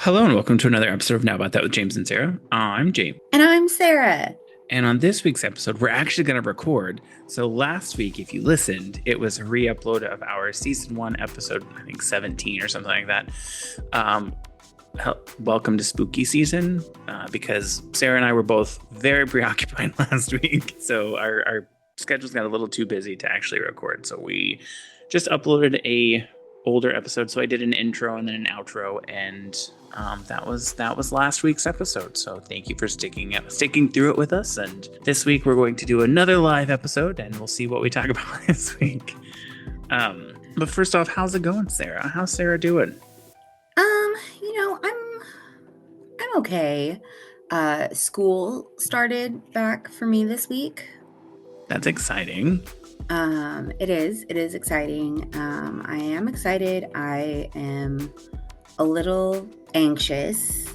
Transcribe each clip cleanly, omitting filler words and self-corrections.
Hello and welcome to another episode of Now About That with James and Sarah. I'm James. And I'm Sarah. And on this week's episode, we're actually going to record. So last week, if you listened, it was a re-upload of our season 1 episode, I think 17 or something like that. Welcome to spooky season, because Sarah and I were both very preoccupied last week. So our schedules got a little too busy to actually record. So we just uploaded a older episode. So I did an intro and then an outro, and that was last week's episode. So thank you for sticking through it with us. And this week we're going to do another live episode, and we'll see what we talk about this week. But first off, how's it going, Sarah? How's Sarah doing? I'm okay. School started back for me this week. That's exciting. It is exciting. I am excited. I am a little anxious,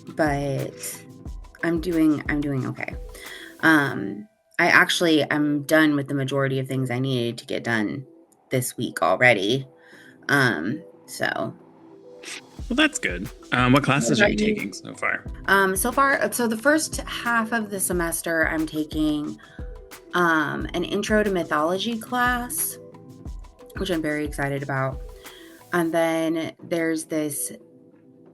but I'm doing okay. I'm done with the majority of things I needed to get done this week already. Well, that's good. What classes are you taking so far? So the first half of the semester, I'm taking an intro to mythology class, which I'm very excited about. And then there's this,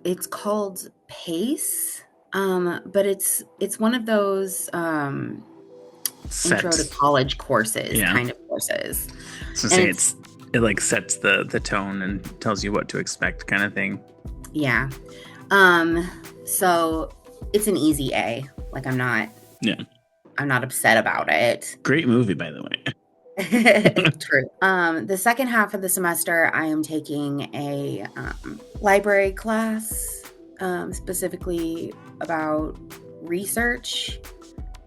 it's called PACE, but it's one of those intro to college courses, kind of courses. So say it like sets the tone and tells you what to expect, kind of thing. Yeah. So it's an easy A. Like I'm not upset about it. Great movie, by the way. True. The second half of the semester, I am taking a library class, specifically about research.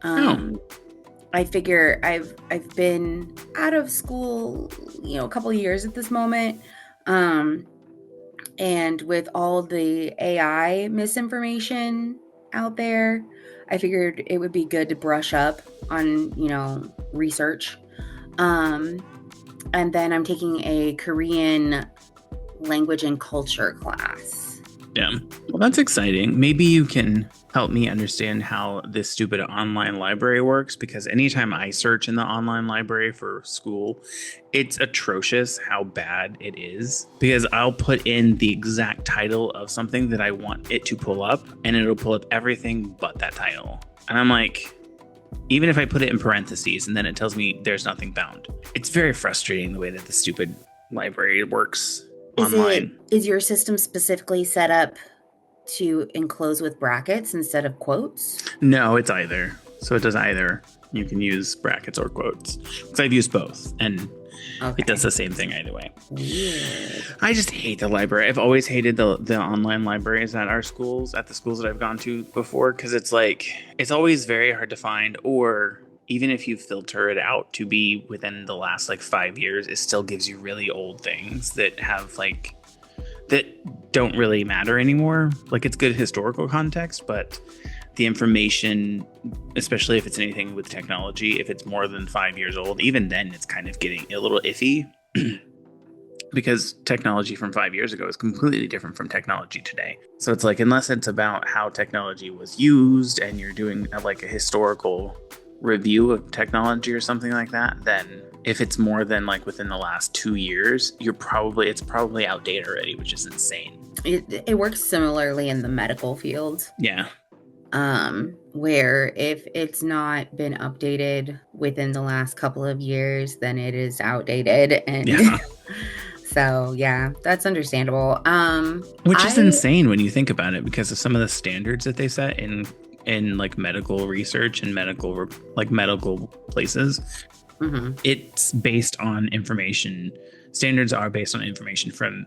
I figure I've been out of school, a couple of years at this moment. And with all the AI misinformation out there, I figured it would be good to brush up on, research. And then I'm taking a Korean language and culture class. Yeah. Well, that's exciting. Maybe you can help me understand how this stupid online library works, because anytime I search in the online library for school, it's atrocious how bad it is, because I'll put in the exact title of something that I want it to pull up, and it'll pull up everything but that title. And I'm like, even if I put it in parentheses and then it tells me there's nothing found, it's very frustrating the way that the stupid library works online. Is your system specifically set up to enclose with brackets instead of quotes? No, it's either. So it does either. You can use brackets or quotes, because I've used both, and it does the same thing either way. Weird. I just hate the library. I've always hated the online libraries at our schools, at the schools that I've gone to before, because it's always very hard to find, or even if you filter it out to be within the last 5 years, it still gives you really old things that have that don't really matter anymore. It's good historical context, but the information, especially if it's anything with technology, if it's more than 5 years old, even then it's kind of getting a little iffy because technology from 5 years ago is completely different from technology today. So it's unless it's about how technology was used and you're doing a historical review of technology or something like that, then if it's more than within the last 2 years, it's probably outdated already, which is insane. It works similarly in the medical field. Yeah. Where if it's not been updated within the last couple of years, then it is outdated. And so, yeah, that's understandable. Which is insane when you think about it, because of some of the standards that they set in medical research and medical places. Mm-hmm. It's based on information. Standards are based on information from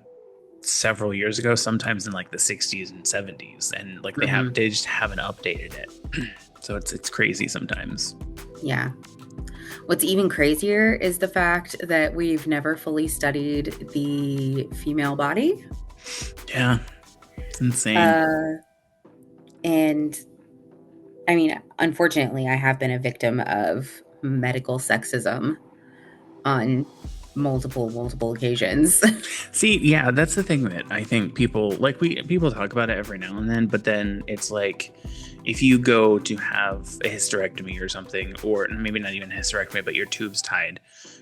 several years ago, sometimes in the 60s and 70s, and they just haven't updated it. So it's crazy sometimes. Yeah. What's even crazier is the fact that we've never fully studied the female body. Yeah, it's insane. And I mean, unfortunately, I have been a victim of medical sexism on multiple occasions. See, yeah, that's the thing that I think people talk about it every now and then, but then it's like if you go to have a hysterectomy or something, or maybe not even a hysterectomy, but your tube's tied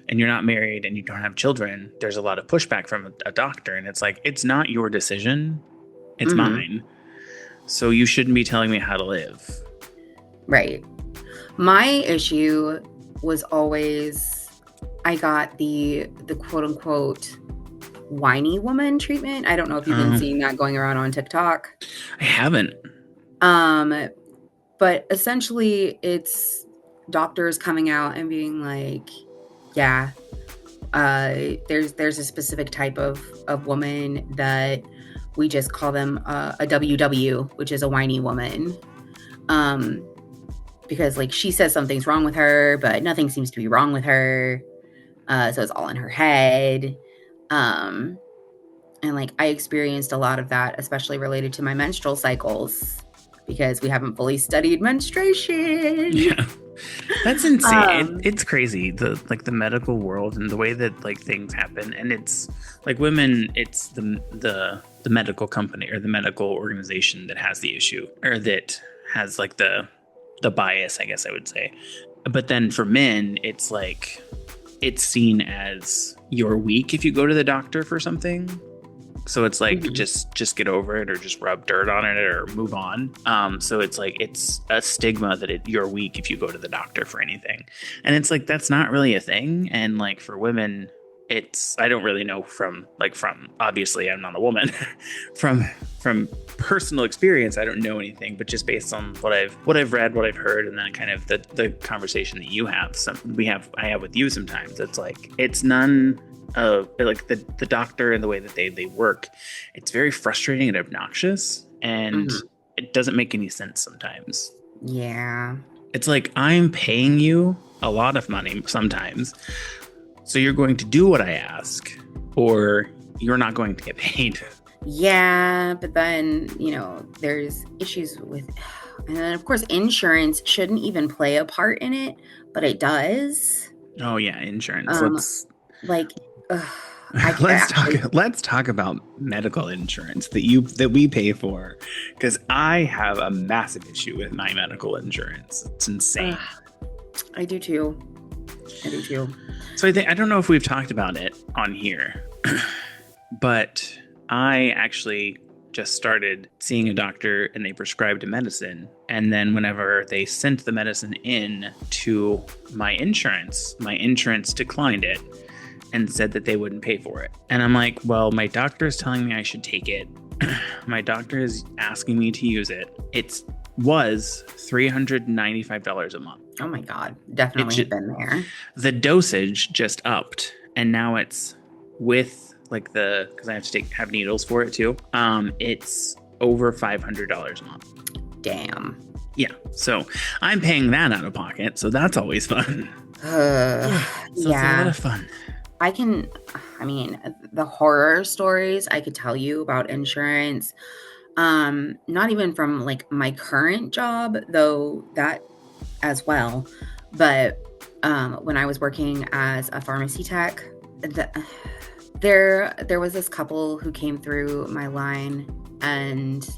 and you're not married and you don't have children, there's a lot of pushback from a doctor. And it's like, it's not your decision, it's Mhm. mine. So you shouldn't be telling me how to live. Right. My issue was always I got the quote unquote whiny woman treatment. I don't know if you've been seeing that going around on TikTok. I haven't. But essentially it's doctors coming out and being like, yeah, there's a specific type of woman that we just call them a WW, which is a whiny woman. Because like she says something's wrong with her, but nothing seems to be wrong with her. So it's all in her head. And like I experienced a lot of that, especially related to my menstrual cycles, because we haven't fully studied menstruation. Yeah. That's insane. It's crazy, the medical world and the way that like things happen. And it's like women, it's the medical company or the medical organization that has the issue, or that has like the bias, I guess I would say. But then for men, it's like it's seen as you're weak if you go to the doctor for something. So it's like just get over it, or just rub dirt on it, or move on. So it's like it's a stigma that you're weak if you go to the doctor for anything, and it's like that's not really a thing. And like for women, it's I don't really know from obviously I'm not a woman from personal experience. I don't know anything, but just based on what I've read, what I've heard, and then kind of the conversation that you have, I have with you sometimes. It's like it's none. Like the doctor and the way that they work, it's very frustrating and obnoxious, and it doesn't make any sense sometimes. Yeah. It's like I'm paying you a lot of money sometimes, so you're going to do what I ask, or you're not going to get paid. Yeah, but then, there's issues with, and then of course insurance shouldn't even play a part in it, but it does. Oh yeah, insurance. Let's talk about medical insurance that we pay for, because I have a massive issue with my medical insurance. It's insane. I do too. So I don't know if we've talked about it on here, but I actually just started seeing a doctor and they prescribed a medicine. And then whenever they sent the medicine in to my insurance declined it and said that they wouldn't pay for it. And I'm like, well, my doctor is telling me I should take it. My doctor is asking me to use it. It was $395 a month. Oh my God. Definitely been there. The dosage just upped. And now it's with like because I have to have needles for it too. It's over $500 a month. Damn. Yeah. So I'm paying that out of pocket. So that's always fun. It's a lot of fun. The horror stories I could tell you about insurance, not even from like my current job, though that as well, but when I was working as a pharmacy tech, there was this couple who came through my line, and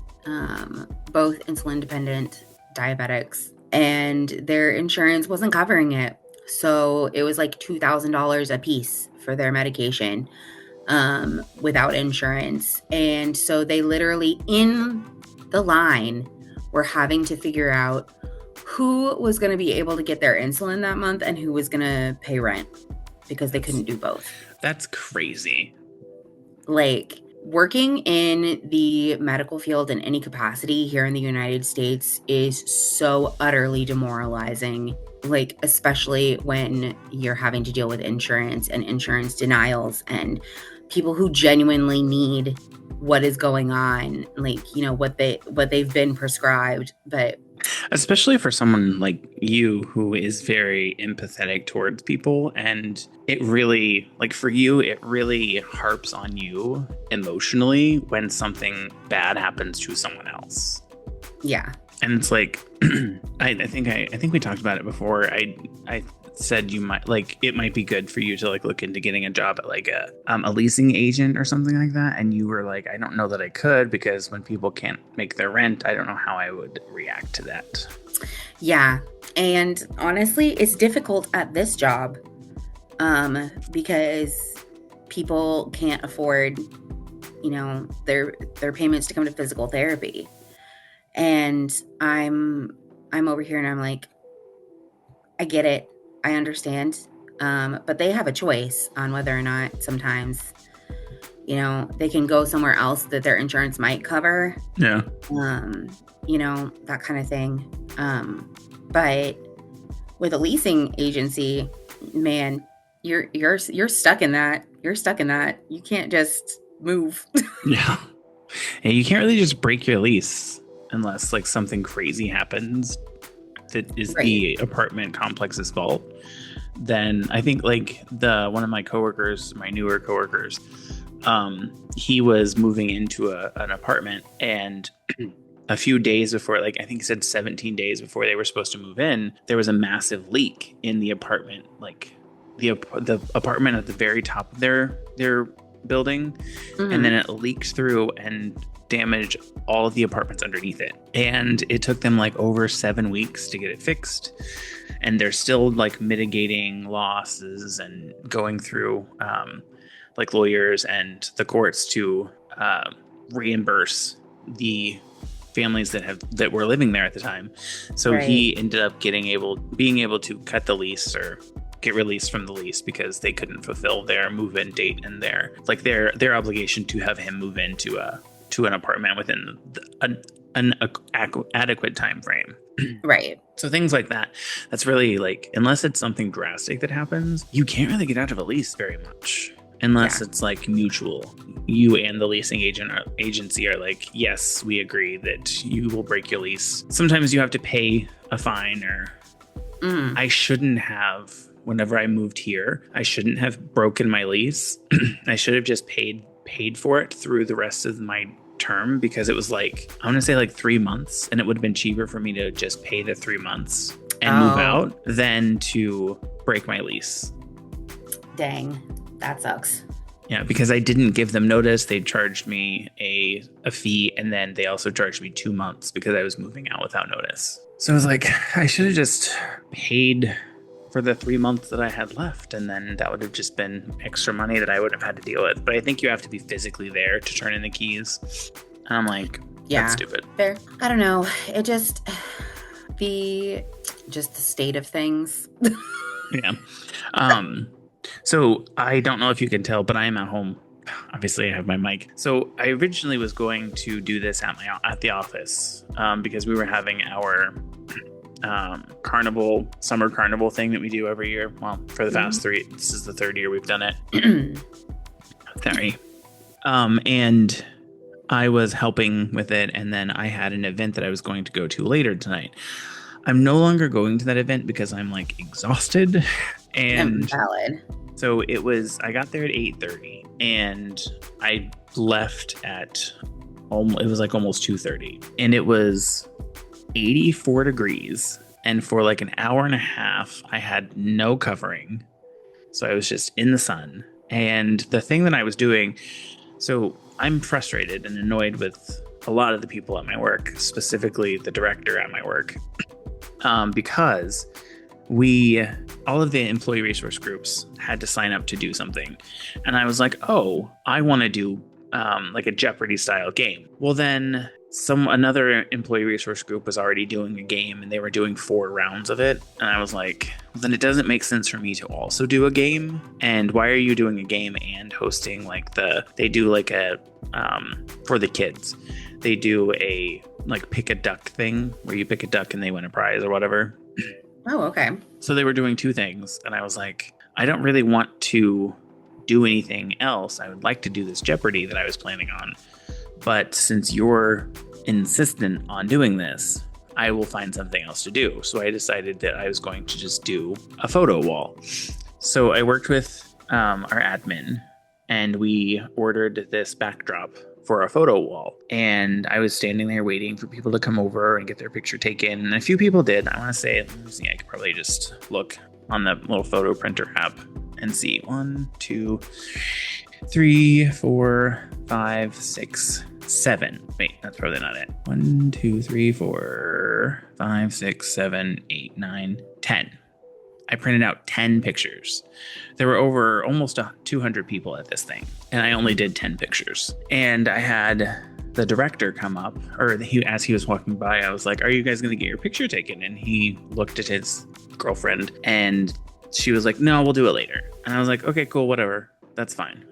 both insulin dependent diabetics, and their insurance wasn't covering it. So it was like $2,000 a piece for their medication without insurance. And so they literally in the line were having to figure out who was going to be able to get their insulin that month and who was going to pay rent, because they couldn't do both. That's crazy. Like, working in the medical field in any capacity here in the United States is so utterly demoralizing. Like, especially when you're having to deal with insurance and insurance denials and people who genuinely need what is going on, like, what they've been prescribed. But especially for someone like you who is very empathetic towards people, and it really, like for you, it really harps on you emotionally when something bad happens to someone else. Yeah. And it's like, I think we talked about it before. I said you might like it might be good for you to like look into getting a job at like a leasing agent or something like that. And you were like, I don't know that I could, because when people can't make their rent, I don't know how I would react to that. Yeah. And honestly, it's difficult at this job because people can't afford, their payments to come to physical therapy. And I'm over here and I'm like, I get it. I understand. But they have a choice on whether or not sometimes, they can go somewhere else that their insurance might cover. Yeah. That kind of thing. But with a leasing agency, man, you're stuck in that. You're stuck in that. You can't just move. Yeah. And you can't really just break your lease unless like something crazy happens that is the apartment complex's fault. Then I think like one of my coworkers, my newer coworkers, he was moving into an apartment, and a few days before, like I think he said 17 days before they were supposed to move in, there was a massive leak in the apartment, like the apartment at the very top of their building. Mm-hmm. And then it leaked through and damaged all of the apartments underneath it. And it took them like over 7 weeks to get it fixed. And they're still like mitigating losses and going through like lawyers and the courts to reimburse the families that were living there at the time. So he ended up being able to cut the lease or get released from the lease because they couldn't fulfill their move-in date and their obligation to have him move into an apartment within an adequate time frame. Right. So things like that. That's really like, unless it's something drastic that happens, you can't really get out of a lease very much. Unless it's like mutual. You and the leasing agency are like, yes, we agree that you will break your lease. Sometimes you have to pay a fine, or I shouldn't have, whenever I moved here, I shouldn't have broken my lease. I should have just paid for it through the rest of my term, because it was like, I want to say like 3 months, and it would have been cheaper for me to just pay the 3 months and move out than to break my lease. Dang. That sucks. Yeah, because I didn't give them notice. They charged me a fee, and then they also charged me 2 months because I was moving out without notice. So I was like, I should have just paid for the 3 months that I had left, and then that would have just been extra money that I wouldn't have had to deal with. But I think you have to be physically there to turn in the keys. And I'm like, that's stupid. Fair. I don't know. It just the state of things. Yeah. So I don't know if you can tell, but I am at home. Obviously, I have my mic. So I originally was going to do this at the office because we were having our summer carnival thing that we do every year. Well, for the past this is the third year we've done it. Sorry. And I was helping with it, and then I had an event that I was going to go to later tonight. I'm no longer going to that event because I'm like exhausted. And valid. So I got there at 8:30, and I left at it was like almost 2:30, and it was 84 degrees. And for like an hour and a half, I had no covering. So I was just in the sun. And the thing that I was doing, so I'm frustrated and annoyed with a lot of the people at my work, specifically the director at my work, because all of the employee resource groups had to sign up to do something. And I was like, oh, I want to do like a Jeopardy style game. Well, then another employee resource group was already doing a game, and they were doing 4 rounds of it. And I was like, well, then it doesn't make sense for me to also do a game. And why are you doing a game and hosting like they do like a, for the kids, they do a like pick a duck thing where you pick a duck and they win a prize or whatever. Oh, okay. So they were doing 2 things, and I was like, I don't really want to do anything else. I would like to do this Jeopardy that I was planning on. But since you're insistent on doing this, I will find something else to do. So I decided that I was going to just do a photo wall. So I worked with our admin, and we ordered this backdrop for a photo wall. And I was standing there waiting for people to come over and get their picture taken. And a few people did. I want to say, let me see, I could probably just look on the little photo printer app and see. 1, 2, 3, 4, 5, 6, 7. Wait, that's probably not it. 1, 2, 3, 4, 5, 6, 7, 8, 9, 10. I printed out 10 pictures. There were over almost 200 people at this thing, and I only did 10 pictures. And I had the director come up, or as he was walking by, I was like, "Are you guys going to get your picture taken?" And he looked at his girlfriend, and she was like, "No, we'll do it later." And I was like, "Okay, cool, whatever. That's fine."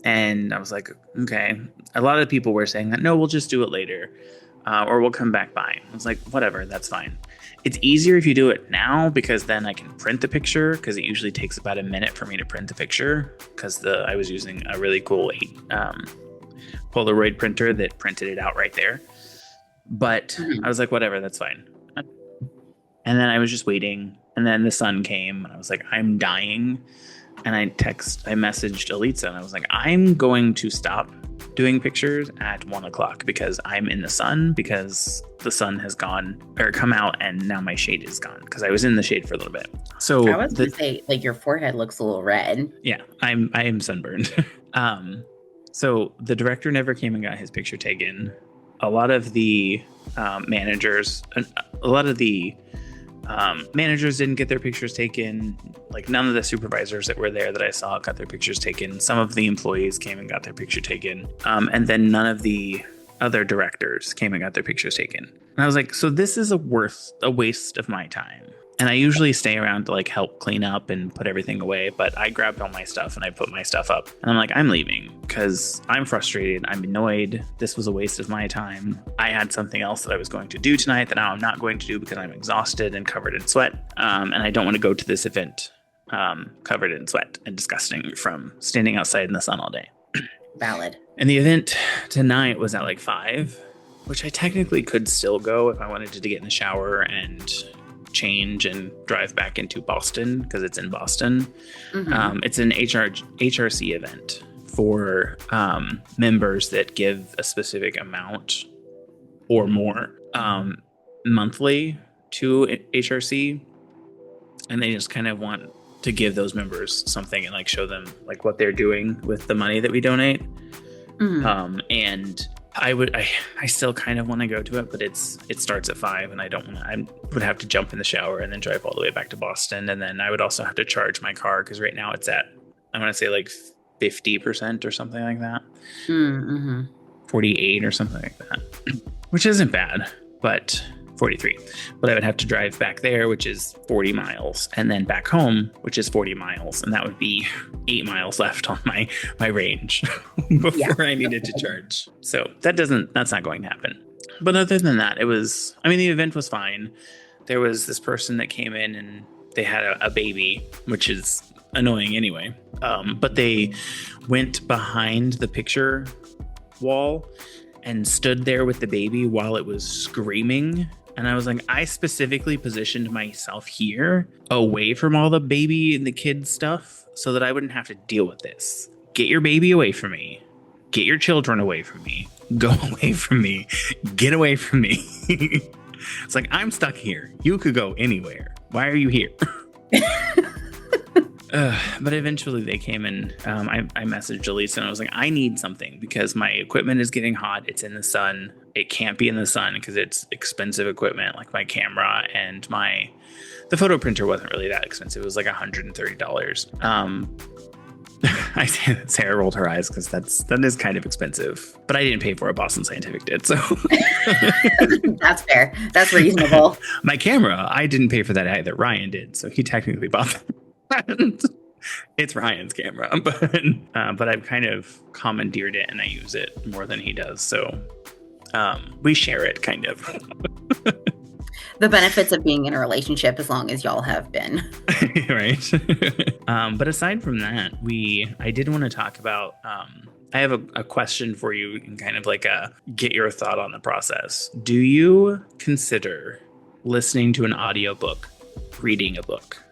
And I was like, "Okay." A lot of people were saying that, "No, we'll just do it later, or we'll come back by." I was like, "Whatever, that's fine." It's easier if you do it now because then I can print the picture, because it usually takes about a minute for me to print the picture, because I was using a really cool Polaroid printer that printed it out right there. But I was like, whatever, that's fine. And then I was just waiting, and then the sun came, and I was like, I'm dying. And I messaged Elitza, and I was like, I'm going to stop doing pictures at 1 o'clock because I'm in the sun, because the sun has come out, and now my shade is gone, because I was in the shade for a little bit. So I was going to say, like, your forehead looks a little red. Yeah, I am sunburned. So the director never came and got his picture taken. A lot of the managers didn't get their pictures taken. Like, none of the supervisors that were there that I saw got their pictures taken. Some of the employees came and got their picture taken. And then none of the other directors came and got their pictures taken. And I was like, so this is a waste of my time. And I usually stay around to like help clean up and put everything away, but I grabbed all my stuff and I put my stuff up. And I'm like, I'm leaving because I'm frustrated. I'm annoyed. This was a waste of my time. I had something else that I was going to do tonight that now I'm not going to do because I'm exhausted and covered in sweat. And I don't want to go to this event covered in sweat and disgusting from standing outside in the sun all day. Valid. And the event tonight was at like 5, which I technically could still go if I wanted to get in the shower and change and drive back into Boston, because it's in Boston. It's an HRC event for members that give a specific amount or more monthly to HRC, and they just kind of want to give those members something and like show them like what they're doing with the money that we donate. And I still kind of want to go to it, but it starts at 5, and I would have to jump in the shower and then drive all the way back to Boston. And then I would also have to charge my car, because right now it's at, I want to say like 50% or something like that. 48 or something like that, which isn't bad, but 43. But I would have to drive back there, which is 40 miles, and then back home, which is 40 miles. And that would be 8 miles left on my range before I needed to charge. So that's not going to happen. But other than that, the event was fine. There was this person that came in and they had a baby, which is annoying anyway. But they went behind the picture wall and stood there with the baby while it was screaming. And I was like, I specifically positioned myself here away from all the baby and the kids stuff so that I wouldn't have to deal with this. Get your baby away from me. Get your children away from me. Go away from me. Get away from me. It's like, I'm stuck here. You could go anywhere. Why are you here? But eventually they came and I messaged Elise and I was like, I need something because my equipment is getting hot. It's in the sun. It can't be in the sun because it's expensive equipment, like my camera and the photo printer wasn't really that expensive. It was like $130. Sarah rolled her eyes because that is kind of expensive, but I didn't pay for it. Boston Scientific did, so that's fair. That's reasonable. My camera, I didn't pay for that either. Ryan did, so he technically bought that. It's Ryan's camera, but I've kind of commandeered it and I use it more than he does, so we share it kind of. The benefits of being in a relationship, as long as y'all have been. Right. But aside from that, I did want to talk about, I have a question for you and kind of like get your thought on the process. Do you consider listening to an audiobook, reading a book?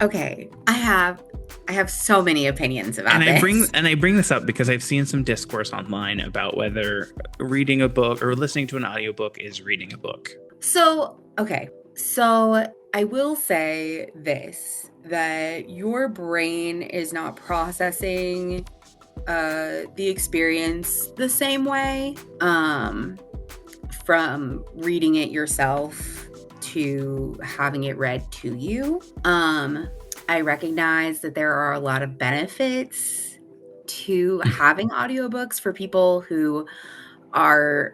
Okay, I have I have so many opinions about And this. I bring this up because I've seen some discourse online about whether reading a book or listening to an audiobook is reading a book. So, okay. So, I will say this, that your brain is not processing the experience the same way from reading it yourself to having it read to you. I recognize that there are a lot of benefits to having audiobooks for people who are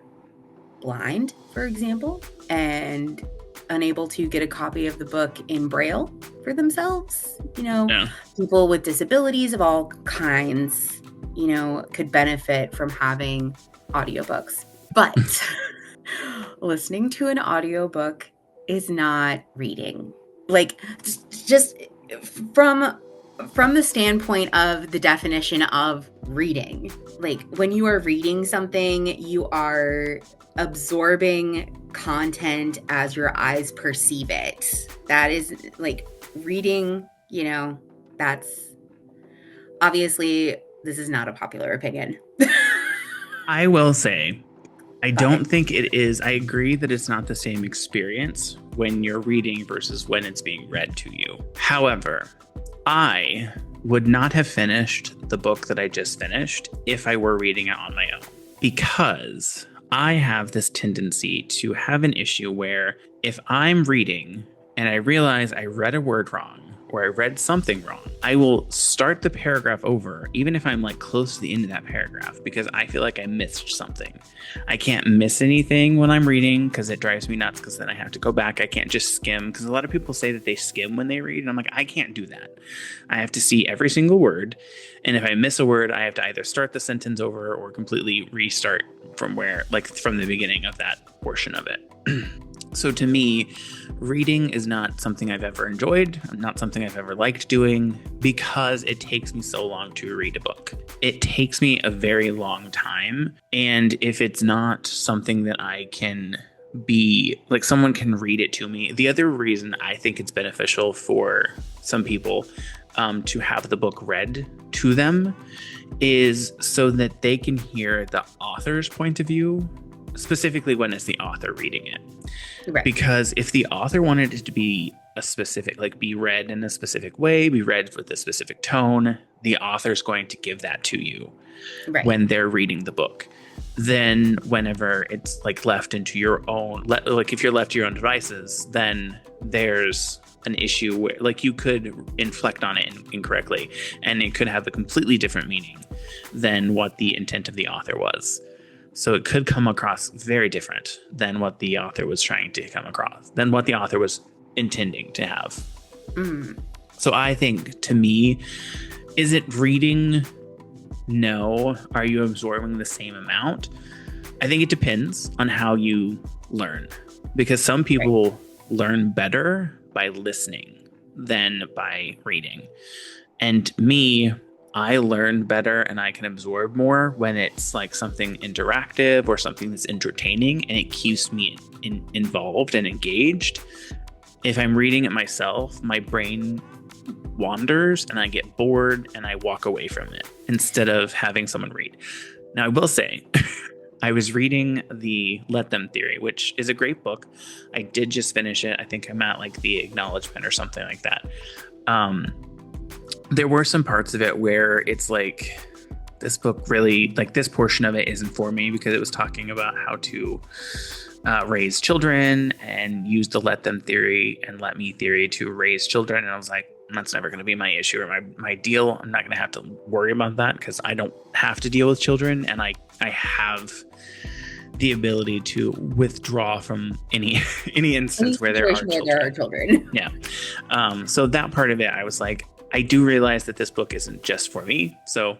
blind, for example, and unable to get a copy of the book in Braille for themselves. Yeah. People with disabilities of all kinds, could benefit from having audiobooks. But listening to an audiobook is not reading. Like, just from the standpoint of the definition of reading, like when you are reading something, you are absorbing content as your eyes perceive it. That is like reading, that's obviously, this is not a popular opinion. I will say, I Go don't ahead. think it is. I agree that it's not the same experience when you're reading versus when it's being read to you. However, I would not have finished the book that I just finished if I were reading it on my own, because I have this tendency to have an issue where if I'm reading and I realize I read a word wrong or I read something wrong, I will start the paragraph over, even if I'm like close to the end of that paragraph, because I feel like I missed something. I can't miss anything when I'm reading because it drives me nuts, because then I have to go back. I can't just skim, because a lot of people say that they skim when they read, and I'm like, I can't do that. I have to see every single word. And if I miss a word, I have to either start the sentence over or completely restart from the beginning of that portion of it. So to me, reading is not something I've ever enjoyed, not something I've ever liked doing, because it takes me so long to read a book. It takes me a very long time. And if it's not something that I can be, like someone can read it to me. The other reason I think it's beneficial for some people to have the book read to them is so that they can hear the author's point of view, specifically when it's the author reading it. Right. Because if the author wanted it to be a specific, like be read in a specific way, be read with a specific tone, the author's going to give that to you when they're reading the book. Then whenever it's like left into your own, like if you're left to your own devices, then there's an issue where like you could inflect on it incorrectly, and it could have a completely different meaning than what the intent of the author was. So it could come across very different than what the author was trying to come across, than what the author was intending to have. So I think, to me, is it reading? No. Are you absorbing the same amount? I think it depends on how you learn, because some people learn better by listening than by reading. And me, I learn better and I can absorb more when it's like something interactive or something that's entertaining and it keeps me involved and engaged. If I'm reading it myself, my brain wanders and I get bored and I walk away from it instead of having someone read. Now, I will say, I was reading the Let Them Theory, which is a great book. I did just finish it. I think I'm at like the acknowledgement or something like that. There were some parts of it where it's like, this book really, like this portion of it isn't for me, because it was talking about how to raise children and use the Let Them Theory and Let Me Theory to raise children. And I was like, that's never going to be my issue or my deal. I'm not going to have to worry about that because I don't have to deal with children. And I have the ability to withdraw from any instance where there are children. Yeah. So that part of it, I was like, I do realize that this book isn't just for me. So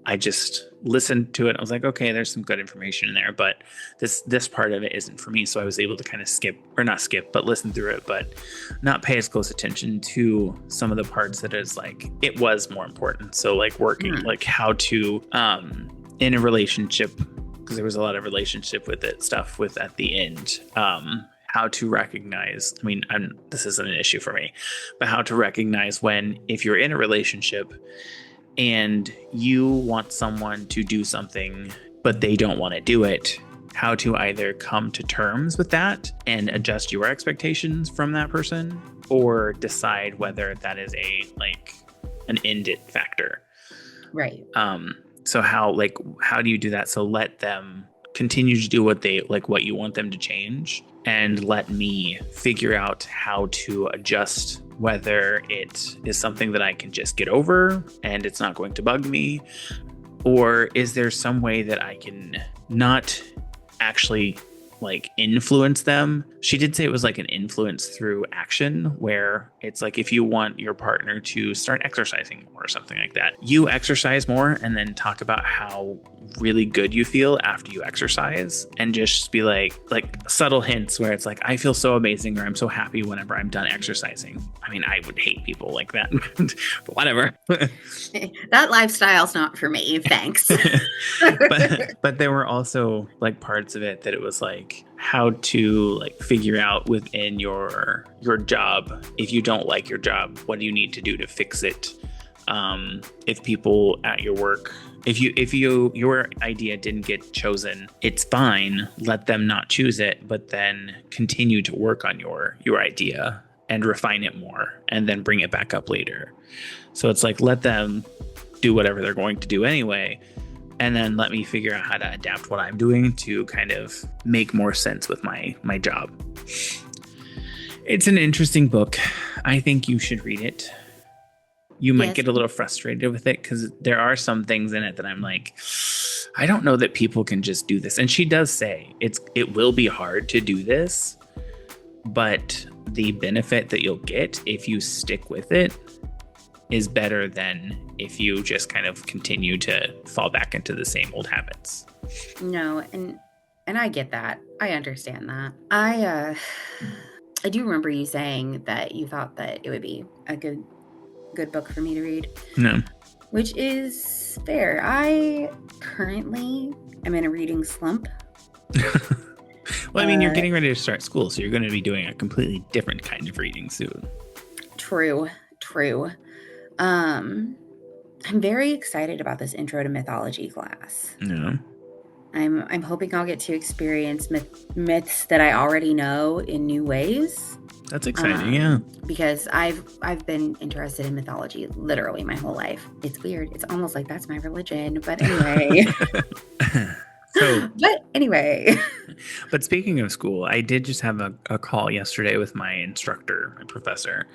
I just listened to it. I was like, okay, there's some good information in there, but this part of it isn't for me. So I was able to kind of listen through it, but not pay as close attention to some of the parts that is like, it was more important. So like working, like how to, in a relationship, because there was a lot of relationship with it stuff with at the end, how to recognize, I mean, this isn't an issue for me, but how to recognize when, if you're in a relationship and you want someone to do something, but they don't want to do it, how to either come to terms with that and adjust your expectations from that person, or decide whether that is an end it factor. Right. So how do you do that? So let them continue to do what you want them to change, and let me figure out how to adjust, whether it is something that I can just get over and it's not going to bug me, or is there some way that I can not actually influence them. She did say it was an influence through action, where it's if you want your partner to start exercising more or something like that, you exercise more and then talk about how really good you feel after you exercise, and just be like subtle hints where it's I feel so amazing, or I'm so happy whenever I'm done exercising. I mean, I would hate people like that, but whatever. That lifestyle's not for me, thanks. but there were also parts of it that it was how to figure out within your job, if you don't like your job, what do you need to do to fix it? If people at your work, if your idea didn't get chosen, it's fine, let them not choose it, but then continue to work on your idea and refine it more, and then bring it back up later. So it's let them do whatever they're going to do anyway, and then let me figure out how to adapt what I'm doing to kind of make more sense with my job. It's an interesting book. I think you should read it. You might get a little frustrated with it because there are some things in it that I'm I don't know that people can just do this. And she does say it will be hard to do this, but the benefit that you'll get if you stick with it is better than if you just kind of continue to fall back into the same old habits. No, and I get that. I understand that. I do remember you saying that you thought that it would be a good book for me to read. No. Which is fair. I currently am in a reading slump. Well, I mean, you're getting ready to start school, so you're going to be doing a completely different kind of reading soon. True. I'm very excited about this intro to mythology class. Yeah. I'm hoping I'll get to experience myths that I already know in new ways. That's exciting, yeah. Because I've been interested in mythology literally my whole life. It's weird. It's almost like that's my religion. But anyway. But speaking of school, I did just have a call yesterday with my instructor, my professor,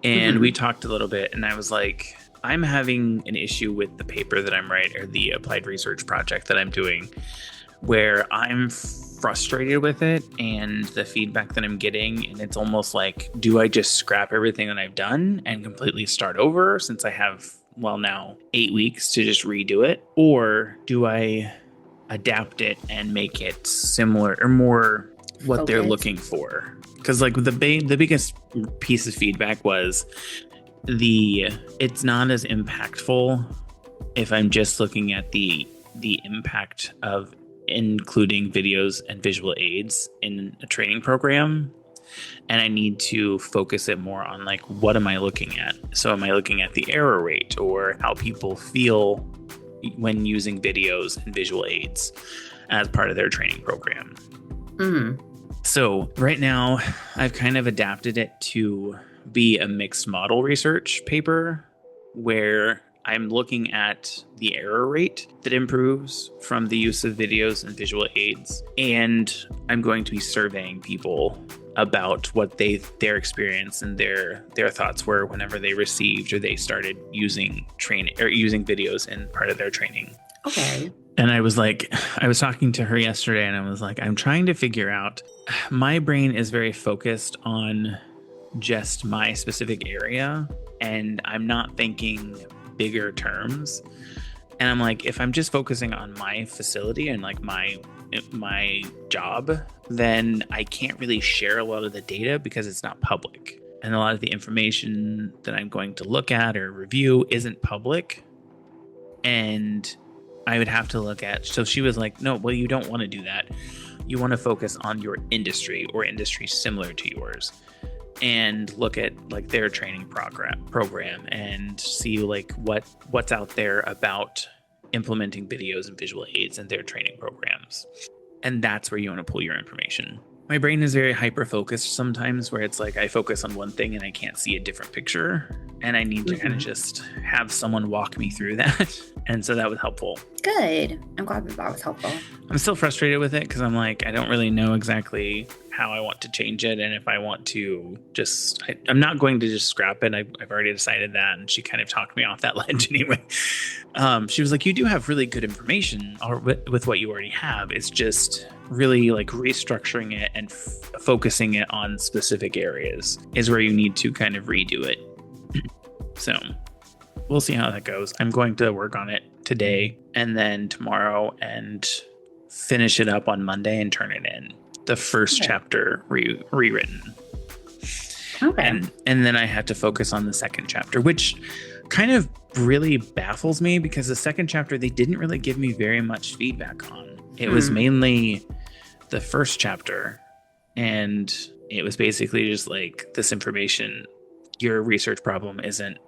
and we talked a little bit, and I was like, I'm having an issue with the paper that I'm writing, or the applied research project that I'm doing, where I'm frustrated with it and the feedback that I'm getting. And it's almost do I just scrap everything that I've done and completely start over, since I have, now 8 weeks to just redo it? Or do I adapt it and make it similar or more what they're looking for? Because the biggest piece of feedback was it's not as impactful if I'm just looking at the impact of including videos and visual aids in a training program, and I need to focus it more on what am I looking at? So am I looking at the error rate, or how people feel when using videos and visual aids as part of their training program? So right now I've kind of adapted it to be a mixed model research paper, where I'm looking at the error rate that improves from the use of videos and visual aids, and I'm going to be surveying people about what their experience and their thoughts were whenever they received or they started using videos in part of their training. Okay. And I was talking to her yesterday, and I was I'm trying to figure out, my brain is very focused on just my specific area, and I'm not thinking bigger terms. And I'm if I'm just focusing on my facility and my job, then I can't really share a lot of the data because it's not public, and a lot of the information that I'm going to look at or review isn't public, and I would have to look at. So she was no, well, you don't want to do that. you want to focus on your industry or industry similar to yours, and look at like their training program and see like what's out there about implementing videos and visual aids in their training programs. And that's where you want to pull your information. My brain is very hyper focused sometimes, where it's like I focus on one thing and I can't see a different picture, and I need to kind of just have someone walk me through that. And so that was helpful. Good. I'm glad that was helpful. I'm still frustrated with it because I'm like, I don't really know exactly how I want to change it. And if I want to just, I'm not going to just scrap it. I've already decided that. And she kind of talked me off that ledge anyway. She was like, you do have really good information with what you already have. It's just really like restructuring it and focusing it on specific areas is where you need to kind of redo it. So we'll see how that goes. I'm going to work on it today and then tomorrow and finish it up on Monday and turn it in. The first chapter rewritten. Okay. And then I have to focus on the second chapter, which kind of really baffles me because the second chapter, they didn't really give me very much feedback on. It was mainly the first chapter, and it was basically just like, this information, your research problem isn't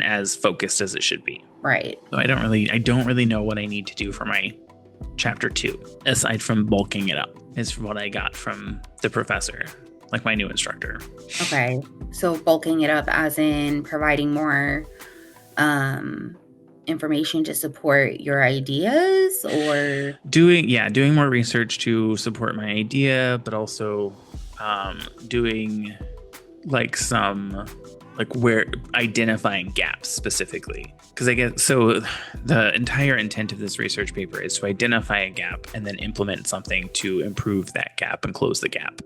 as focused as it should be. Right. So I don't really know what I need to do for my chapter 2, aside from bulking it up, is what I got from the professor, like my new instructor. Okay. So bulking it up as in providing more information to support your ideas, or doing more research to support my idea, but also doing like some like where identifying gaps specifically, because I guess so the entire intent of this research paper is to identify a gap and then implement something to improve that gap and close the gap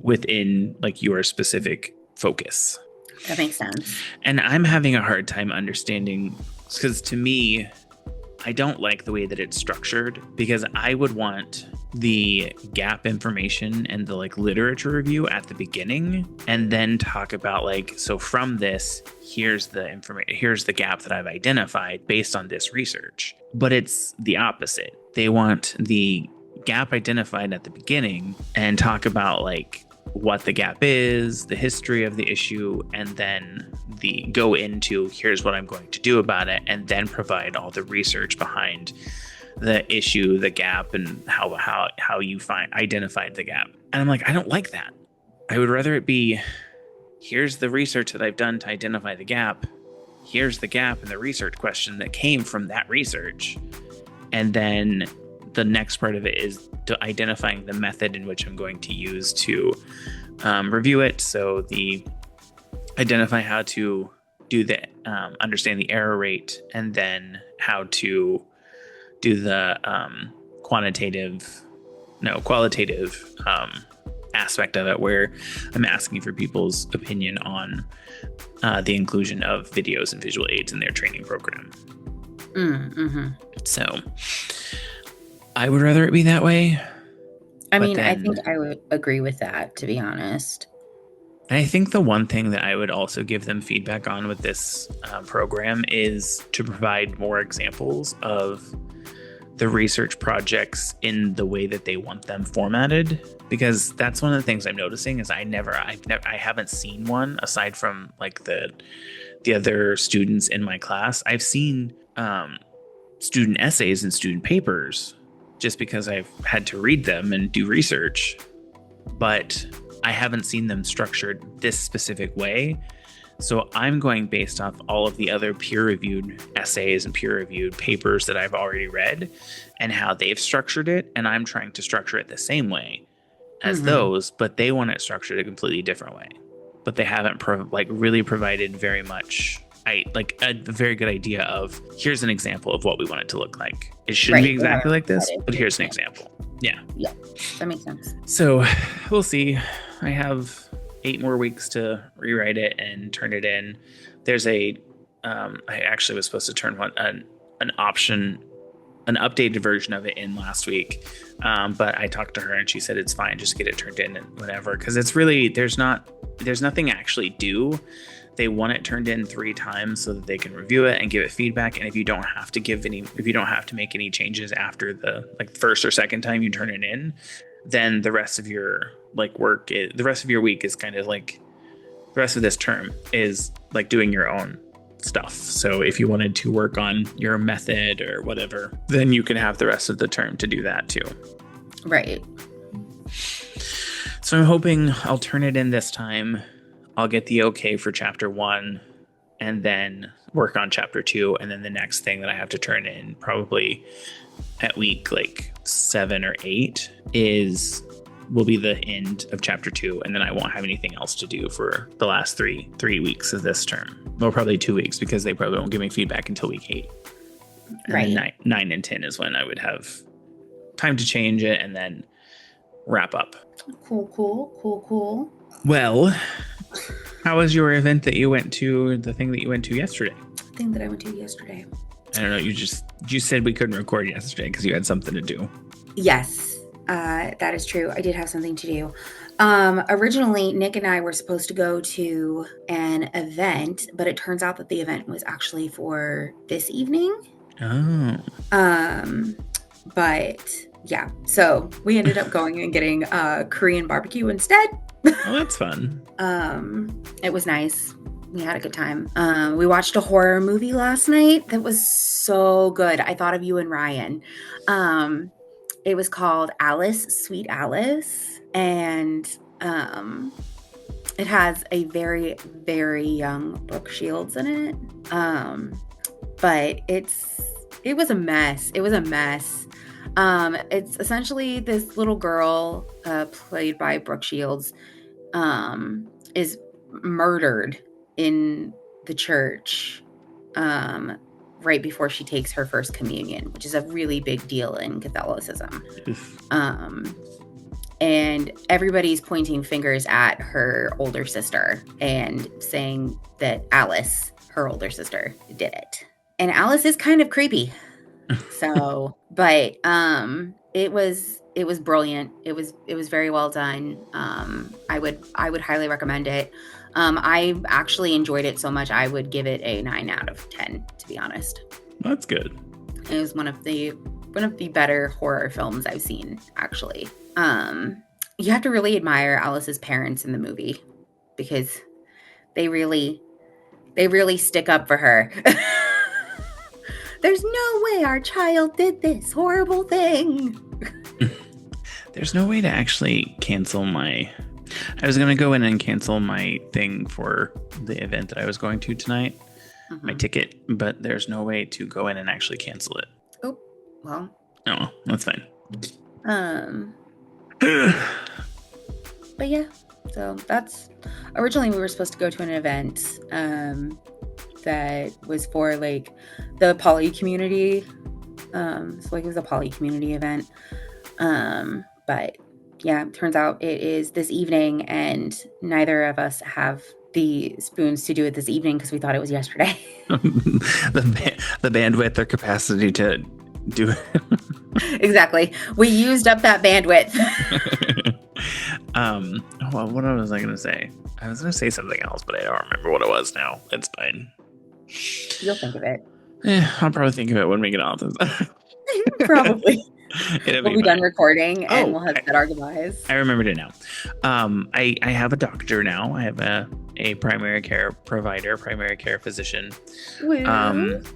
within like your specific focus. That makes sense. And I'm having a hard time understanding, because to me, I don't like the way that it's structured, because I would want the gap information and the like literature review at the beginning, and then talk about like, so from this, here's the information, here's the gap that I've identified based on this research. But it's the opposite. They want the gap identified at the beginning and talk about like what the gap is, the history of the issue, and then the go into here's what I'm going to do about it, and then provide all the research behind the issue, the gap, and how you identified the gap. And I'm like, I don't like that. I would rather it be, here's the research that I've done to identify the gap, here's the gap and the research question that came from that research, and then the next part of it is to identifying the method in which I'm going to use to review it. So the identify how to do the understand the error rate, and then how to do the qualitative aspect of it, where I'm asking for people's opinion on the inclusion of videos and visual aids in their training program. So I would rather it be that way. I mean, I think I would agree with that, to be honest. And I think the one thing that I would also give them feedback on with this program is to provide more examples of the research projects in the way that they want them formatted, because that's one of the things I'm noticing is I haven't seen one aside from like the other students in my class. I've seen student essays and student papers just because I've had to read them and do research, but I haven't seen them structured this specific way. So I'm going based off all of the other peer-reviewed essays and peer-reviewed papers that I've already read and how they've structured it. And I'm trying to structure it the same way as those, but they want it structured a completely different way. But they haven't really provided very much, a very good idea of, here's an example of what we want it to look like. It shouldn't be exactly like this, but here's an example. Yeah, that makes sense. So we'll see. I have 8 more weeks to rewrite it and turn it in. There's I actually was supposed to turn an updated version of it in last week. But I talked to her and she said, it's fine. Just get it turned in and whatever. Cause it's really, there's nothing actually due. They want it turned in 3 times so that they can review it and give it feedback. And if you don't have to make any changes after the first or second time you turn it in, then the rest of your the rest of your week is kind of like the rest of this term is like doing your own stuff. So if you wanted to work on your method or whatever, then you can have the rest of the term to do that too. Right. So I'm hoping I'll turn it in this time. I'll get the okay for chapter 1 and then work on chapter 2. And then the next thing that I have to turn in probably at week like 7 or 8 will be the end of chapter 2. And then I won't have anything else to do for the last three weeks of this term. Well, probably 2 weeks because they probably won't give me feedback until week 8. And Right. then 9 and 10 is when I would have time to change it and then wrap up. Cool. Well, how was your event that you went to, the thing that you went to yesterday? The thing that I went to yesterday. I don't know, you said we couldn't record yesterday because you had something to do. Yes, that is true. I did have something to do. Originally, Nick and I were supposed to go to an event, but it turns out that the event was actually for this evening. Oh. But yeah, so we ended up going and getting Korean barbecue instead. Oh, that's fun. It was nice. We had a good time. We watched a horror movie last night that was so good. I thought of you and Ryan. It was called Alice, Sweet Alice, and it has a very, very young Brooke Shields in it. But it was a mess. It was a mess. It's essentially this little girl, played by Brooke Shields, is murdered in the church, right before she takes her first communion, which is a really big deal in Catholicism. And everybody's pointing fingers at her older sister and saying that Alice, her older sister, did it. And Alice is kind of creepy. So, but it was brilliant. It was very well done. I would highly recommend it. I actually enjoyed it so much I would give it a 9 out of 10, to be honest. That's good. It was one of the better horror films I've seen, actually. You have to really admire Alice's parents in the movie because they really stick up for her. There's no way our child did this horrible thing. There's no way to actually cancel I was going to go in and cancel my thing for the event that I was going to tonight, my ticket, but there's no way to go in and actually cancel it. Oh, well. Oh, that's fine. But yeah, so that's originally we were supposed to go to an event that was for like the poly community. So like it was a poly community event. But yeah, turns out it is this evening and neither of us have the spoons to do it this evening because we thought it was yesterday. the bandwidth or capacity to do it. Exactly. We used up that bandwidth. Well, what was I going to say? I was going to say something else, but I don't remember what it was now. It's fine. You'll think of it. I'll probably think of it when we get off this. Probably. We'll be done recording and Oh, we'll have said our goodbyes. I remembered it now. I have a doctor now. I have a primary care provider, primary care physician. Woo.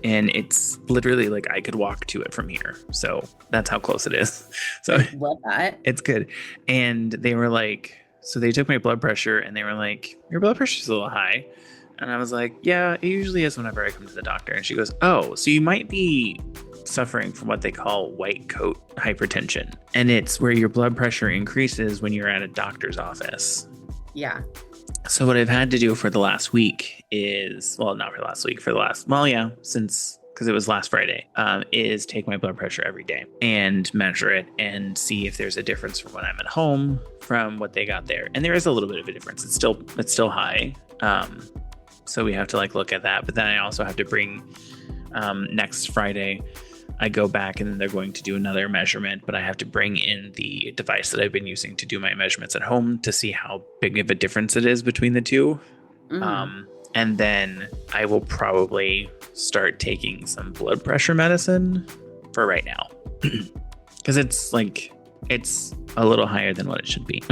And it's literally like I could walk to it from here. So that's how close it is. So Love that. it's good. And they were like, so they took my blood pressure and they were like, your blood pressure's a little high. And I was like, yeah, it usually is whenever I come to the doctor. And she goes, oh, so you might be suffering from what they call white coat hypertension. And it's where your blood pressure increases when you're at a doctor's office. Yeah. So what I've had to do for the last week is, well, not for the last week, since, because it was last Friday, is take my blood pressure every day and measure it and see if there's a difference from when I'm at home from what they got there. And there is a little bit of a difference. It's still high. So we have to like look at that. But then I also have to bring, next Friday, I go back and then they're going to do another measurement, but I have to bring in the device that I've been using to do my measurements at home to see how big of a difference it is between the two. Mm-hmm. And then I will probably start taking some blood pressure medicine for right now. Because it's like it's a little higher than what it should be.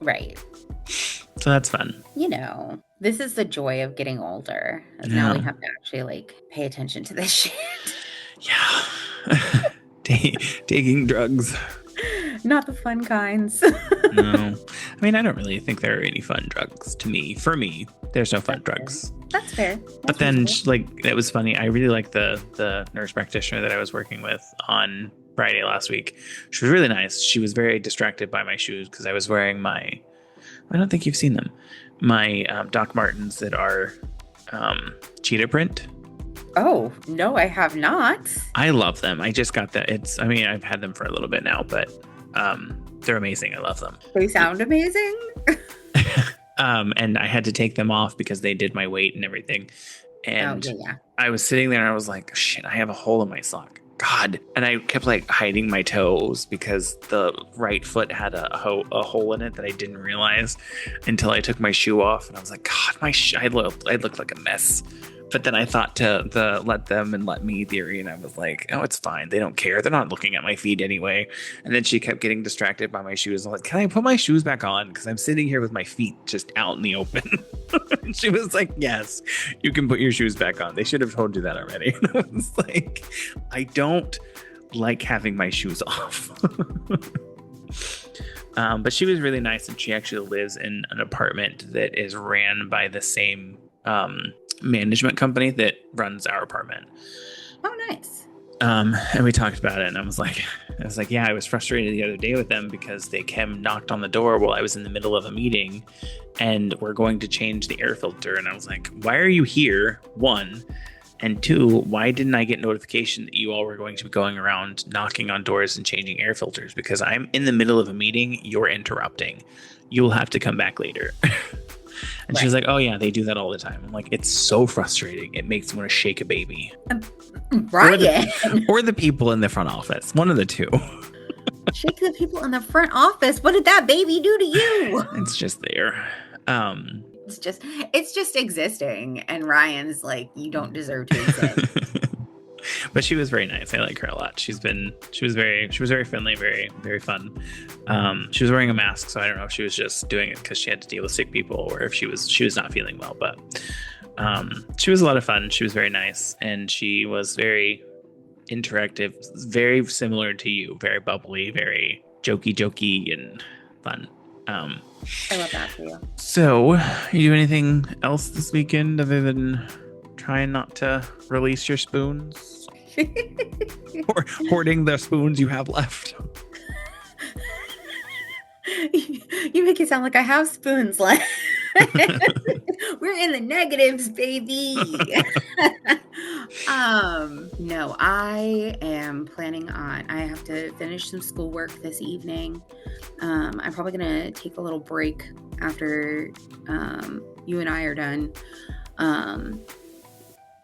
Right. So that's fun. You know, this is the joy of getting older. As now we Yeah. have to actually like pay attention to this shit. Yeah. Taking drugs. Not the fun kinds. No. I mean, I don't really think there are any fun drugs to me. For me, there's no fun drugs. That's fair. But then, like, it was funny. I really liked the nurse practitioner that I was working with on Friday last week. She was really nice. She was very distracted by my shoes because I was wearing my, I don't think you've seen them, my Doc Martens that are cheetah print. Oh, no, I have not. I love them. I just got that. I mean, I've had them for a little bit now, but they're amazing. I love them. They sound amazing. And I had to take them off because they did my weight and everything. And I was sitting there and I was like, shit, I have a hole in my sock. God. And I kept like hiding my toes because the right foot had a hole in it that I didn't realize until I took my shoe off. And I was like, God, I looked like a mess. But then I thought the let them and let me theory, and I was like, oh, it's fine. They don't care. They're not looking at my feet anyway. And then she kept getting distracted by my shoes. I'm like, can I put my shoes back on? Because I'm sitting here with my feet just out in the open. And she was like, yes, you can put your shoes back on. They should have told you that already. And I was like, I don't like having my shoes off. But she was really nice, and she actually lives in an apartment that is ran by the same management company that runs our apartment. Oh, nice. And we talked about it, and I was like, yeah, I was frustrated the other day with them because they came knocked on the door while I was in the middle of a meeting, and we're going to change the air filter. And I was like, why are you here? One, and two, why didn't I get notification that you all were going to be going around knocking on doors and changing air filters? Because I'm in the middle of a meeting, you're interrupting. You will have to come back later. And right. She was like, oh, yeah, they do that all the time. I'm like, it's so frustrating. It makes me want to shake a baby. Right. Or the people in the front office. One of the two. Shake the people in the front office. What did that baby do to you? It's just there. It's just existing. And Ryan's like, you don't deserve to exist. But she was very nice. I like her a lot. She was very friendly, very, very fun. She was wearing a mask, so I don't know if she was just doing it because she had to deal with sick people or if she was not feeling well. But she was a lot of fun. She was very nice, and she was very interactive, very similar to you, very bubbly, very jokey and fun. I love that for you. So, you do anything else this weekend other than trying not to release your spoons? Or hoarding the spoons you have left? You make it sound like I have spoons left. We're in the negatives, baby. No, I am planning on, I have to finish some schoolwork this evening. I'm probably going to take a little break after you and I are done.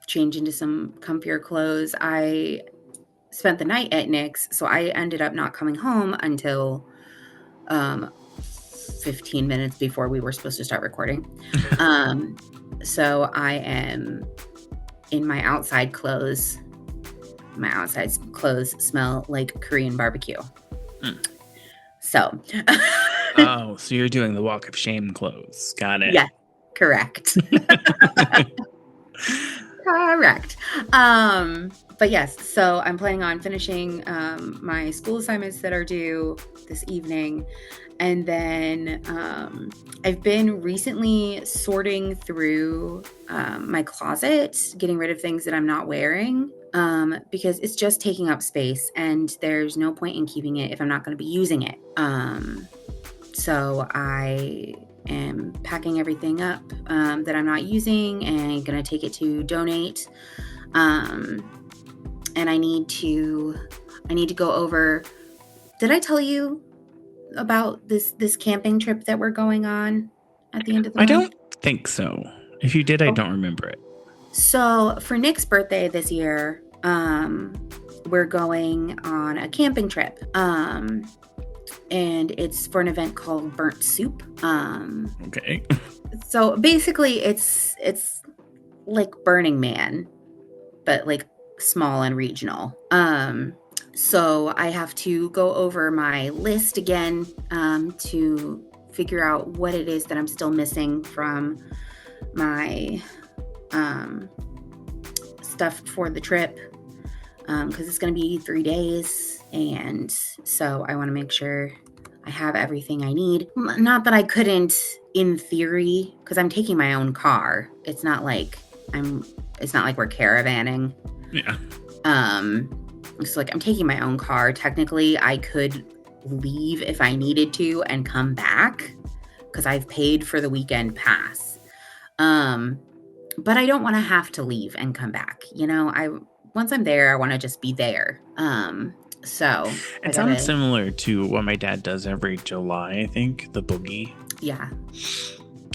Change into some comfier clothes. I spent the night at Nick's, so I ended up not coming home until 15 minutes before we were supposed to start recording. So I am in my outside clothes. My outside clothes smell like Korean barbecue. So. Oh, so you're doing the walk of shame clothes. Got it. Yeah, correct. Correct. But yes, so I'm planning on finishing my school assignments that are due this evening. And then I've been recently sorting through my closet, getting rid of things that I'm not wearing because it's just taking up space and there's no point in keeping it if I'm not going to be using it. So I am packing everything up that I'm not using and going to take it to donate. And I need to go over. Did I tell you about this camping trip that we're going on at the end of the month? I don't think so. If you did, I don't remember it. So for Nick's birthday this year, we're going on a camping trip. And it's for an event called Burnt Soup. Okay. So basically it's like Burning Man, but like small and regional. So I have to go over my list again to figure out what it is that I'm still missing from my stuff for the trip, because it's going to be 3 days. And so I want to make sure I have everything I need. Not that I couldn't in theory, because I'm taking my own car. It's not like we're caravanning. Yeah. It's like I'm taking my own car. Technically, I could leave if I needed to and come back because I've paid for the weekend pass. But I don't want to have to leave and come back. Once I'm there, I want to just be there. So it sounds similar to what my dad does every July, I think, the boogie. Yeah.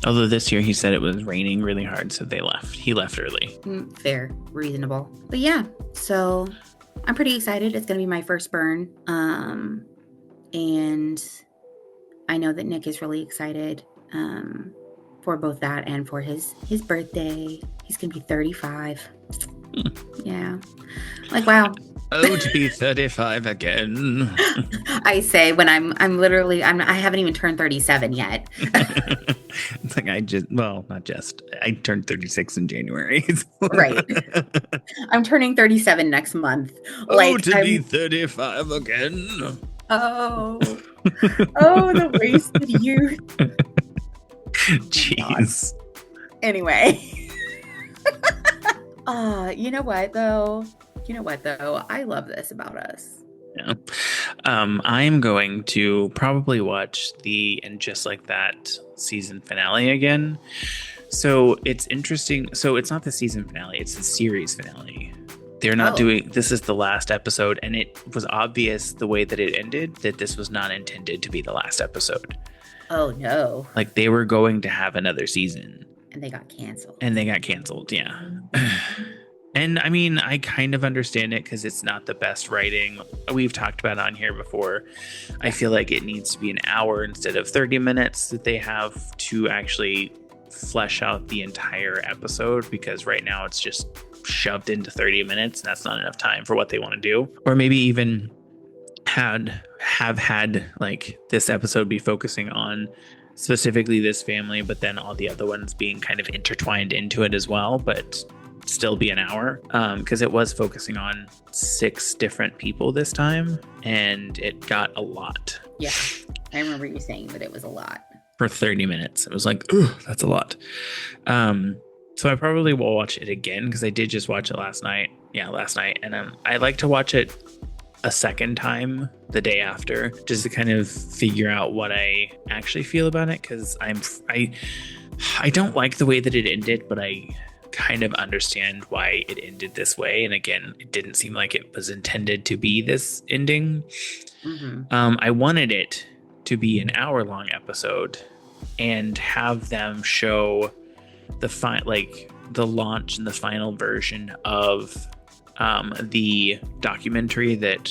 Although this year he said it was raining really hard, so he left early. Fair, reasonable. But yeah, so I'm pretty excited. It's going to be my first burn. And I know that Nick is really excited for both that and for his birthday. He's going to be 35. Yeah. Like, wow. Oh, to be 35 again. I say when I haven't even turned 37 yet. It's like I turned 36 in January. Right. I'm turning 37 next month. Be 35 again. Oh, the wasted youth. Jeez. Anyway. You know what though? I love this about us. Yeah. I'm going to probably watch the And Just Like That season finale again. So it's interesting. So it's not the season finale, it's the series finale. They're not this is the last episode, and it was obvious the way that it ended that this was not intended to be the last episode. Oh no. Like they were going to have another season. And they got canceled. Yeah. And I mean, I kind of understand it because it's not the best writing. We've talked about it on here before. I feel like it needs to be an hour instead of 30 minutes that they have to actually flesh out the entire episode, because right now it's just shoved into 30 minutes and that's not enough time for what they want to do. Or maybe even have had like this episode be focusing on specifically this family, but then all the other ones being kind of intertwined into it as well, but still be an hour, because it was focusing on 6 different people this time, and it got a lot. Yeah, I remember you saying that it was a lot for 30 minutes. It was like, ooh, that's a lot. So I probably will watch it again, because I did just watch it last night. And I like to watch it a second time the day after, just to kind of figure out what I actually feel about it, because I don't like the way that it ended, but I kind of understand why it ended this way. And again, it didn't seem like it was intended to be this ending. Mm-hmm. I wanted it to be an hour-long episode and have them show the launch and the final version of the documentary that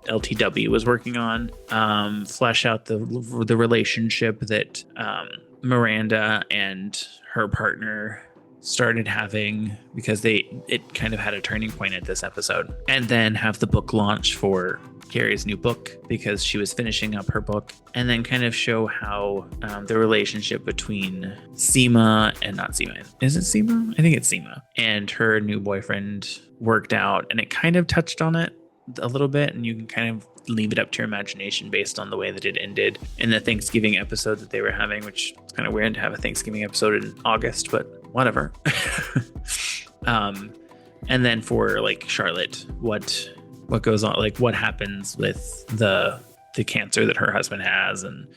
LTW was working on, flesh out the relationship that Miranda and her partner started having, because it kind of had a turning point at this episode, and then have the book launch for Carrie's new book because she was finishing up her book, and then kind of show how the relationship between Seema and not Seema. Is it Seema? I think it's Seema. And her new boyfriend worked out, and it kind of touched on it a little bit, and you can kind of leave it up to your imagination based on the way that it ended in the Thanksgiving episode that they were having, which is kind of weird to have a Thanksgiving episode in August, but whatever. And then for like Charlotte, what goes on, like what happens with the cancer that her husband has and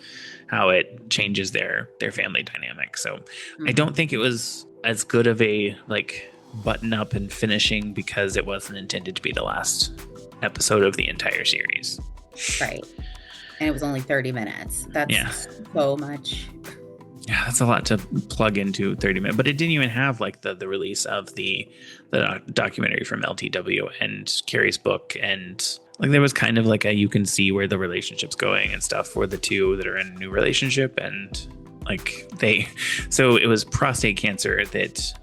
how it changes their family dynamic. So I don't think it was as good of a like button up and finishing, because it wasn't intended to be the last episode of the entire series. Right. And it was only 30 minutes. That's so much. Yeah, that's a lot to plug into 30 minutes. But it didn't even have like the release of the documentary from LTW and Carrie's book. And like there was kind of like you can see where the relationship's going and stuff for the two that are in a new relationship. And like so it was prostate cancer that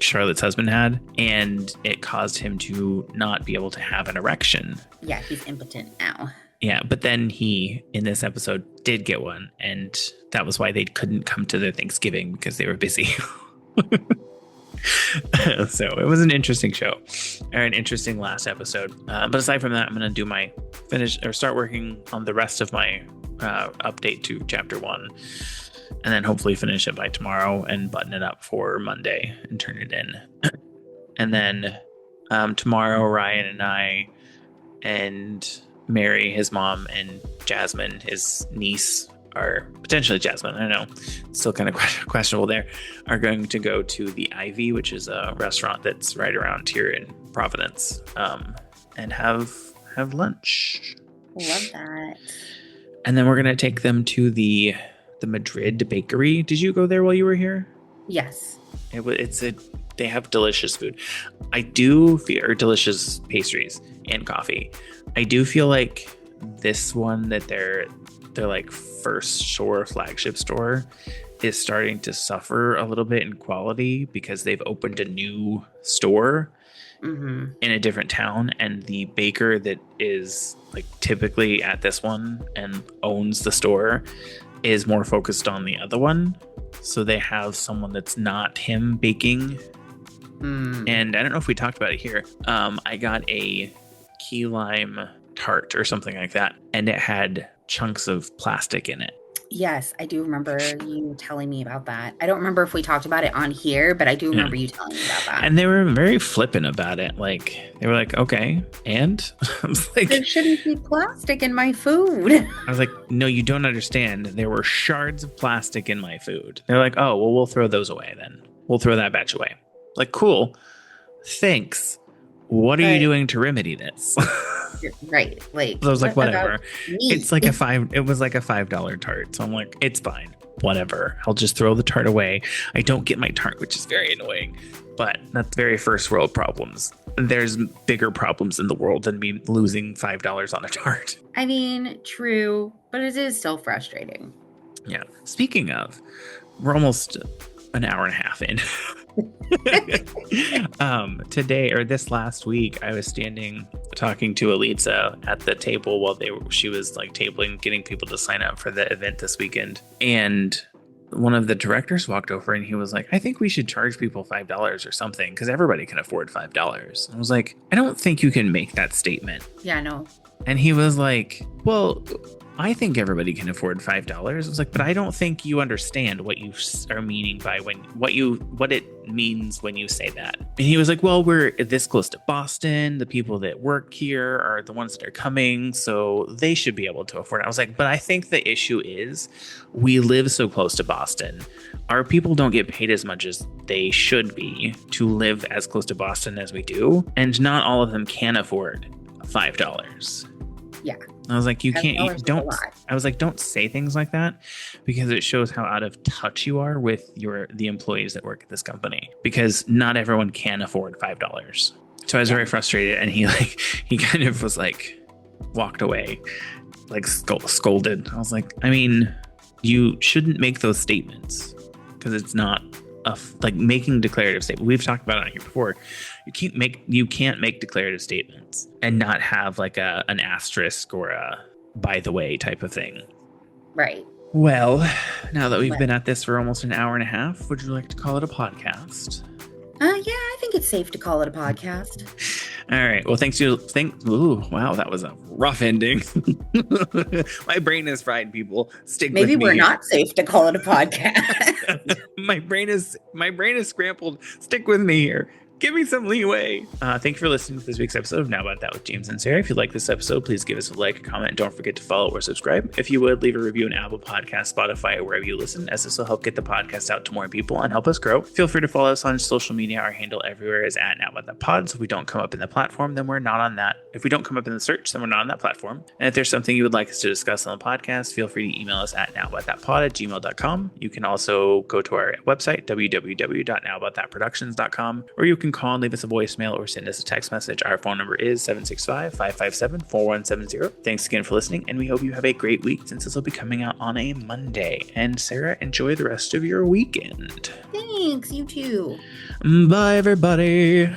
Charlotte's husband had, and it caused him to not be able to have an erection. Yeah, he's impotent now. Yeah, but then he, in this episode, did get one, and that was why they couldn't come to their Thanksgiving because they were busy. So it was an interesting show, or an interesting last episode. But aside from that, I'm going to start working on the rest of my update to chapter 1, and then hopefully finish it by tomorrow and button it up for Monday and turn it in. And then tomorrow, Ryan and I and Mary, his mom, and Jasmine, his niece, or potentially Jasmine, I don't know, still kind of questionable there, are going to go to the Ivy, which is a restaurant that's right around here in Providence, and have lunch. Love that. And then we're going to take them to the Madrid bakery. Did you go there while you were here? Yes. They have delicious food. I do feel, or delicious pastries and coffee. I do feel like this one that they're like first shore flagship store is starting to suffer a little bit in quality because they've opened a new store in a different town, and the baker that is like typically at this one and owns the store is more focused on the other one. So they have someone that's not him baking. And I don't know if we talked about it here. I got a key lime tart or something like that, and it had chunks of plastic in it. Yes, I do remember you telling me about that. I don't remember if we talked about it on here, but I do remember you telling me about that. And they were very flippant about it. Like, they were like, okay, and? I was like, there shouldn't be plastic in my food. I was like, no, you don't understand. There were shards of plastic in my food. They're like, oh, well, we'll throw those away then. We'll throw that batch away. Like, cool. Thanks. What are you doing to remedy this? Right. Like, so I was like, whatever. It's like it was like a $5 tart. So I'm like, it's fine. Whatever. I'll just throw the tart away. I don't get my tart, which is very annoying. But that's very first world problems. There's bigger problems in the world than me losing $5 on a tart. I mean, true, but it is still frustrating. Yeah. Speaking of, we're almost an hour and a half in. Today, or this last week, I was standing talking to Elitza at the table while she was like tabling, getting people to sign up for the event this weekend. And one of the directors walked over and he was like, I think we should charge people $5 or something because everybody can afford $5. And I was like, I don't think you can make that statement. Yeah, no. And he was like, well, I think everybody can afford $5. I was like, but I don't think you understand what you are meaning by what it means when you say that. And he was like, well, we're this close to Boston. The people that work here are the ones that are coming, so they should be able to afford it. I was like, but I think the issue is we live so close to Boston. Our people don't get paid as much as they should be to live as close to Boston as we do. And not all of them can afford $5. Yeah. I was like, don't say things like that because it shows how out of touch you are with the employees that work at this company, because not everyone can afford $5. So I was very frustrated, and he kind of was like, walked away, like scolded. I was like, I mean, you shouldn't make those statements because it's not like making declarative statements. We've talked about it on here before. You can't make declarative statements and not have like an asterisk or a by the way type of thing. Right. Well, now that we've been at this for almost an hour and a half, would you like to call it a podcast? Yeah, I think it's safe to call it a podcast. All right. Well, ooh, wow, that was a rough ending. My brain is fried, people. Stick with me. Maybe we're not safe to call it a podcast. My brain is scrambled. Stick with me here. Give me some leeway. Thank you for listening to this week's episode of Now About That with James and Sarah. If you like this episode, please give us a like, a comment. Don't forget to follow or subscribe. If you would, leave a review on Apple Podcasts, Spotify, or wherever you listen, as this will help get the podcast out to more people and help us grow. Feel free to follow us on social media. Our handle everywhere is at Now About That Pod. So if we don't come up in the platform, then we're not on that. If we don't come up in the search, then we're not on that platform. And if there's something you would like us to discuss on the podcast, feel free to email us at nowaboutThatPod@gmail.com. You can also go to our website, www.nowaboutthatproductions.com, or you can can call and leave us a voicemail or send us a text message. Our phone number is 765-557-4170. Thanks again for listening, and we hope you have a great week since this will be coming out on a Monday. And Sarah, enjoy the rest of your weekend. Thanks, you too. Bye, everybody.